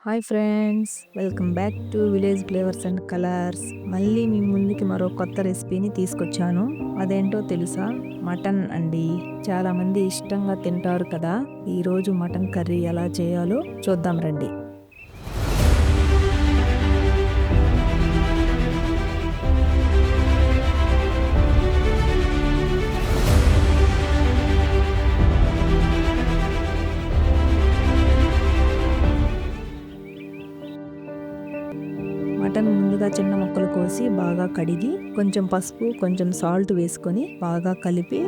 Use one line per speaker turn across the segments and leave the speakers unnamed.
Hi friends, welcome back to village flavours and colours. మళ్ళీ మీ ముందుకి మరో కొత్త రెసిపీని తీసుకొచ్చాను. అదేంటో తెలుసా? మటన్ అండి. చాలామంది ఇష్టంగా తింటారు కదా. ఈరోజు మటన్ కర్రీ ఎలా చేయాలో చూద్దాం రండి. మటన్ ముందుగా చిన్న ముక్కలు కోసి బాగా కడిగి కొంచెం పసుపు కొంచెం సాల్ట్ వేసుకొని బాగా కలిపి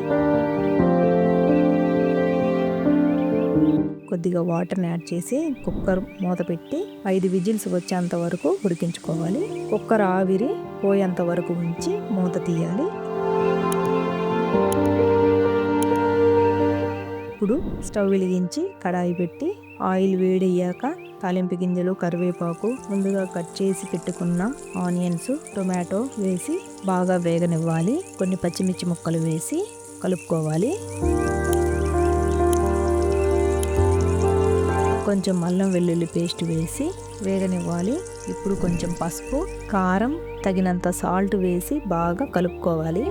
కొద్దిగా వాటర్ని యాడ్ చేసి కుక్కర్ మూత పెట్టి 5 విజిల్స్ వచ్చేంత వరకు ఉడికించుకోవాలి. కుక్కర్ ఆవిరి పోయేంత వరకు ఉంచి మూత తీయాలి. ఇప్పుడు స్టవ్ వెలిగించి కడాయి పెట్టి ఆయిల్ వేడయ్యాక తాలింపు గింజలు, కరివేపాకు, ముందుగా కట్ చేసి పెట్టుకున్న ఆనియన్స్, టొమాటో వేసి బాగా వేగనివ్వాలి. కొన్ని పచ్చిమిర్చి ముక్కలు వేసి కలుపుకోవాలి. కొంచెం అల్లం వెల్లుల్లి పేస్ట్ వేసి వేగనివ్వాలి. ఇప్పుడు కొంచెం పసుపు, కారం, తగినంత సాల్ట్ వేసి బాగా కలుపుకోవాలి.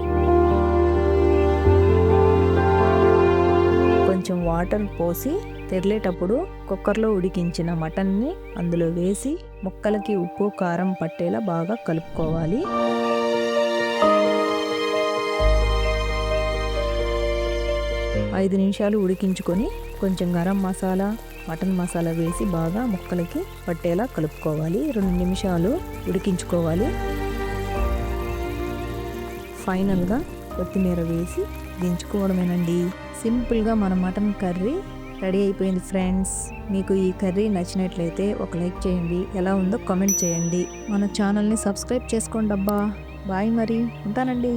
కొంచెం వాటర్ పోసి తెరలేటప్పుడు కుక్కర్లో ఉడికించిన మటన్ని అందులో వేసి ముక్కలకి ఉప్పు కారం పట్టేలా బాగా కలుపుకోవాలి. ఐదు నిమిషాలు ఉడికించుకొని కొంచెం గరం మసాలా, మటన్ మసాలా వేసి బాగా ముక్కలకి పట్టేలా కలుపుకోవాలి. 2 నిమిషాలు ఉడికించుకోవాలి. ఫైనల్గా కొత్తిమీర వేసి దించుకోవడమేనండి. సింపుల్గా మన మటన్ కర్రీ రెడీ అయిపోయింది ఫ్రెండ్స్. మీకు ఈ కర్రీ నచ్చినట్లయితే ఒక లైక్ చేయండి. ఎలా ఉందో కామెంట్ చేయండి. మన ఛానల్ని సబ్స్క్రైబ్ చేసుకోండి అబ్బా. బాయ్, మరి ఉంటానండి.